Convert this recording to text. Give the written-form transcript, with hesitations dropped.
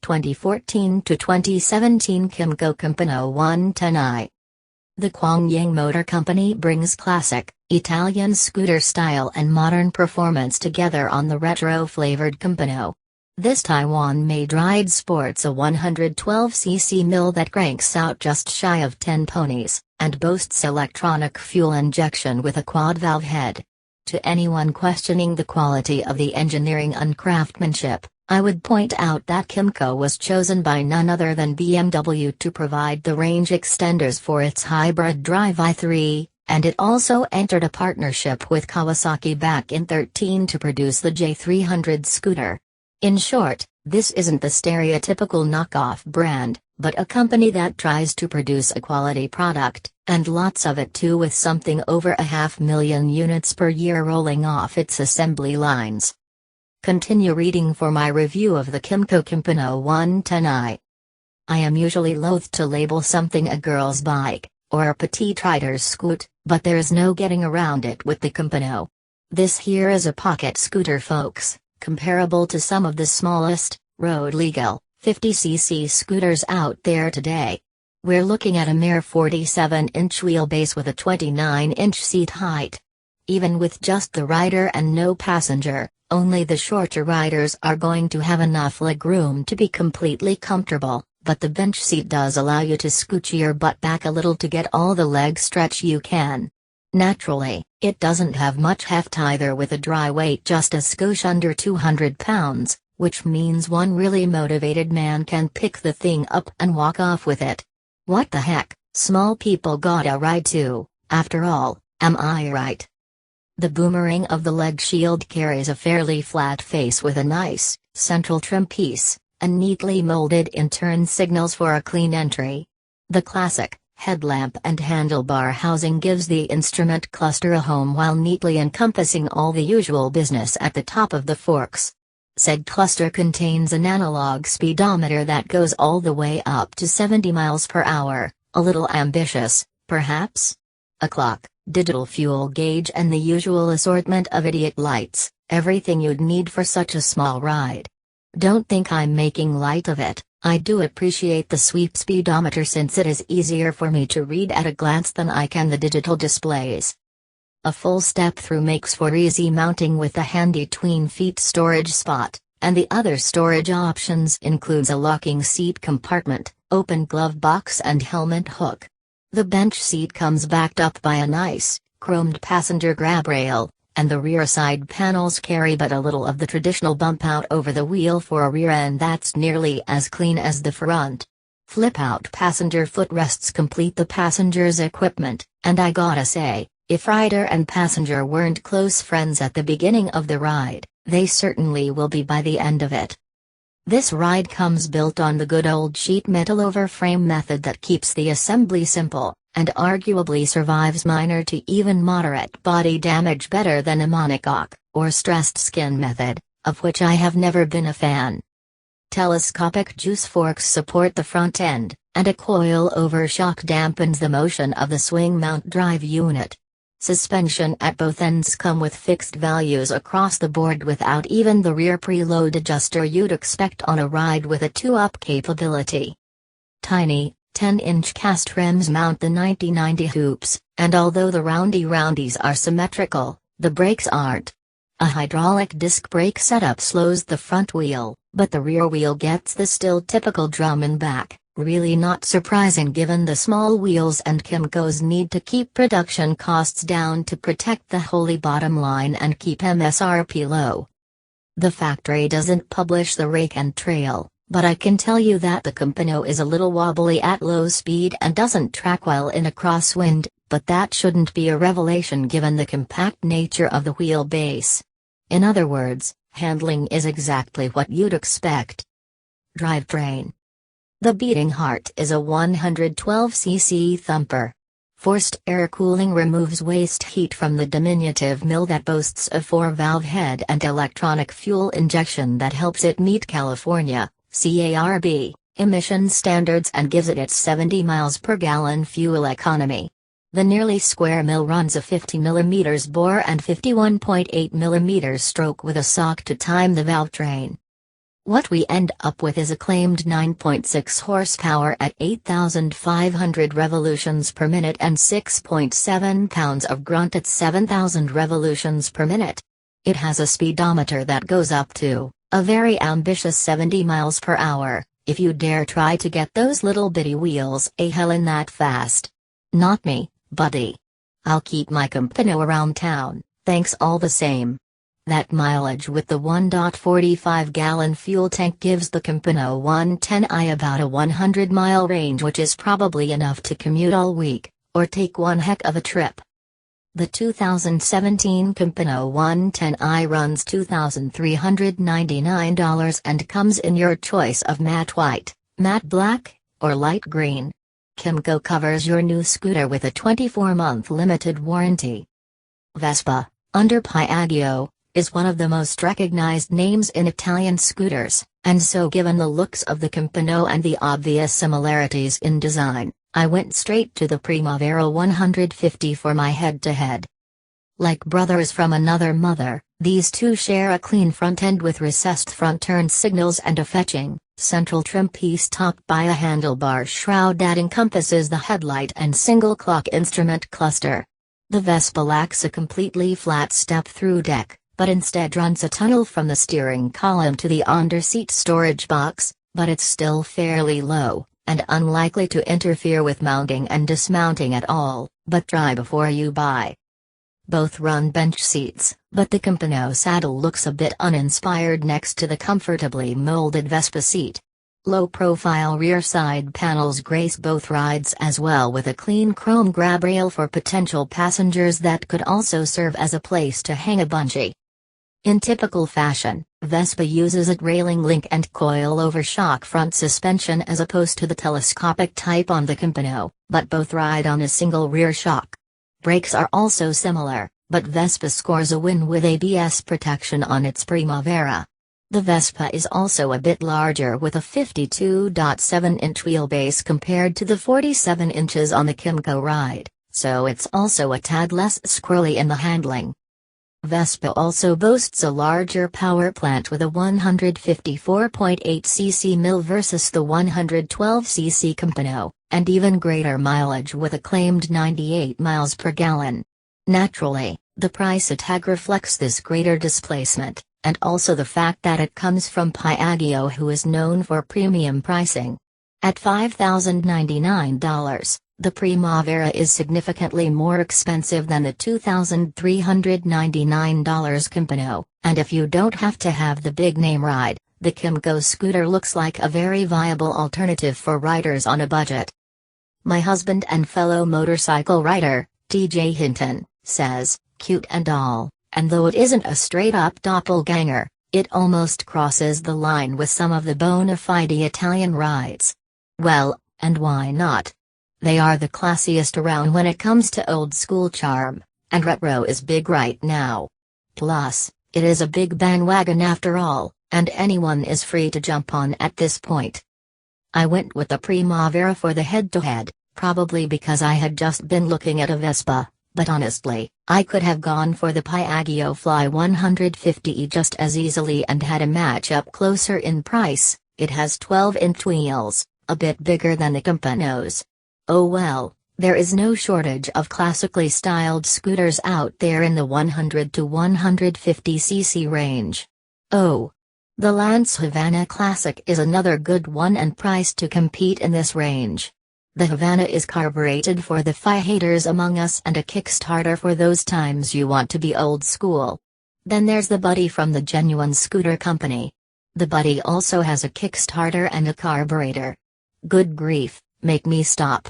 2014 to 2017 KYMCO Compagno 110i. The Guangying Motor Company brings classic, Italian scooter style and modern performance together on the retro-flavored Compagno. This Taiwan-made ride sports a 112cc mill that cranks out just shy of 10 ponies, and boasts electronic fuel injection with a quad-valve head. To anyone questioning the quality of the engineering and craftsmanship, I would point out that KYMCO was chosen by none other than BMW to provide the range extenders for its hybrid drive i3, and it also entered a partnership with Kawasaki back in 2013 to produce the J300 scooter. In short, this isn't the stereotypical knockoff brand, but a company that tries to produce a quality product, and lots of it too, with something over 500,000 units per year rolling off its assembly lines. Continue reading for my review of the KYMCO Compagno 110i. I am usually loath to label something a girl's bike, or a petite rider's scoot, but there's no getting around it with the Compagno. This here is a pocket scooter, folks, comparable to some of the smallest, road-legal, 50cc scooters out there today. We're looking at a mere 47-inch wheelbase with a 29-inch seat height. Even with just the rider and no passenger, only the shorter riders are going to have enough legroom to be completely comfortable, but the bench seat does allow you to scooch your butt back a little to get all the leg stretch you can. Naturally, it doesn't have much heft either, with a dry weight just a skosh under 200 pounds, which means one really motivated man can pick the thing up and walk off with it. What the heck, small people gotta ride too, after all, am I right? The boomerang of the leg shield carries a fairly flat face with a nice, central trim piece, and neatly molded-in turn signals for a clean entry. The classic, headlamp and handlebar housing gives the instrument cluster a home while neatly encompassing all the usual business at the top of the forks. Said cluster contains an analog speedometer that goes all the way up to 70 miles per hour, a little ambitious, perhaps? A clock, digital fuel gauge and the usual assortment of idiot lights, everything you'd need for such a small ride. Don't think I'm making light of it, I do appreciate the sweep speedometer since it is easier for me to read at a glance than I can the digital displays. A full step-through makes for easy mounting with a handy tween-feet storage spot, and the other storage options includes a locking seat compartment, open glove box and helmet hook. The bench seat comes backed up by a nice, chromed passenger grab rail, and the rear side panels carry but a little of the traditional bump out over the wheel for a rear end that's nearly as clean as the front. Flip-out passenger footrests complete the passenger's equipment, and I gotta say, if rider and passenger weren't close friends at the beginning of the ride, they certainly will be by the end of it. This ride comes built on the good old sheet metal overframe method that keeps the assembly simple, and arguably survives minor to even moderate body damage better than a monocoque, or stressed skin method, of which I have never been a fan. Telescopic juice forks support the front end, and a coil-over shock dampens the motion of the swing mount drive unit. Suspension at both ends come with fixed values across the board without even the rear preload adjuster you'd expect on a ride with a 2-up capability. Tiny, 10-inch cast rims mount the 90/90 hoops, and although the roundies are symmetrical, the brakes aren't. A hydraulic disc brake setup slows the front wheel, but the rear wheel gets the still typical drum and back. Really not surprising given the small wheels and KYMCO's need to keep production costs down to protect the holy bottom line and keep MSRP low. The factory doesn't publish the rake and trail, but I can tell you that the Compagno is a little wobbly at low speed and doesn't track well in a crosswind, but that shouldn't be a revelation given the compact nature of the wheelbase. In other words, handling is exactly what you'd expect. Drivetrain. The beating heart is a 112cc thumper. Forced air cooling removes waste heat from the diminutive mill that boasts a 4-valve head and electronic fuel injection that helps it meet California, CARB, emission standards and gives it its 70 miles per gallon fuel economy. The nearly square mill runs a 50 mm bore and 51.8 mm stroke with a sock to time the valve train. What we end up with is a claimed 9.6 horsepower at 8,500 revolutions per minute and 6.7 pounds of grunt at 7,000 revolutions per minute. It has a speedometer that goes up to a very ambitious 70 miles per hour, if you dare try to get those little bitty wheels a hellin' that fast. Not me, buddy. I'll keep my Compagno around town, thanks all the same. That mileage with the 1.45-gallon fuel tank gives the Compagno 110i about a 100-mile range, which is probably enough to commute all week, or take one heck of a trip. The 2017 Compagno 110i runs $2,399 and comes in your choice of matte white, matte black, or light green. KYMCO covers your new scooter with a 24-month limited warranty. Vespa, under Piaggio, is one of the most recognized names in Italian scooters, and so given the looks of the Compagno and the obvious similarities in design, I went straight to the Primavera 150 for my head-to-head. Like brothers from another mother, these two share a clean front end with recessed front turn signals and a fetching, central trim piece topped by a handlebar shroud that encompasses the headlight and single clock instrument cluster. The Vespa lacks a completely flat step-through deck, but instead runs a tunnel from the steering column to the under-seat storage box, but it's still fairly low, and unlikely to interfere with mounting and dismounting at all, but try before you buy. Both run bench seats, but the Compagno saddle looks a bit uninspired next to the comfortably molded Vespa seat. Low-profile rear side panels grace both rides as well, with a clean chrome grab rail for potential passengers that could also serve as a place to hang a bungee. In typical fashion, Vespa uses a railing link and coil-over shock front suspension as opposed to the telescopic type on the Compagno, but both ride on a single rear shock. Brakes are also similar, but Vespa scores a win with ABS protection on its Primavera. The Vespa is also a bit larger with a 52.7-inch wheelbase compared to the 47 inches on the KYMCO ride, so it's also a tad less squirrely in the handling. Vespa also boasts a larger power plant with a 154.8cc mill versus the 112cc Compagno, and even greater mileage with a claimed 98 miles per gallon. Naturally, the price tag reflects this greater displacement, and also the fact that it comes from Piaggio, who is known for premium pricing. At $5,099, the Primavera is significantly more expensive than the $2,399 Compagno, and if you don't have to have the big name ride, the KYMCO scooter looks like a very viable alternative for riders on a budget. My husband and fellow motorcycle rider, TJ Hinton, says, "Cute and all, and though it isn't a straight-up doppelganger, it almost crosses the line with some of the bona fide Italian rides." Well, and why not? They are the classiest around when it comes to old-school charm, and retro is big right now. Plus, it is a big bandwagon after all, and anyone is free to jump on at this point. I went with the Primavera for the head-to-head, probably because I had just been looking at a Vespa, but honestly, I could have gone for the Piaggio Fly 150e just as easily and had a match-up closer in price. It has 12-inch wheels, a bit bigger than the Compagno's. Oh well, there is no shortage of classically styled scooters out there in the 100 to 150cc range. Oh, the Lance Havana Classic is another good one and priced to compete in this range. The Havana is carbureted for the Fi haters among us and a Kickstarter for those times you want to be old school. Then there's the Buddy from the Genuine Scooter Company. The Buddy also has a Kickstarter and a carburetor. Good grief, make me stop.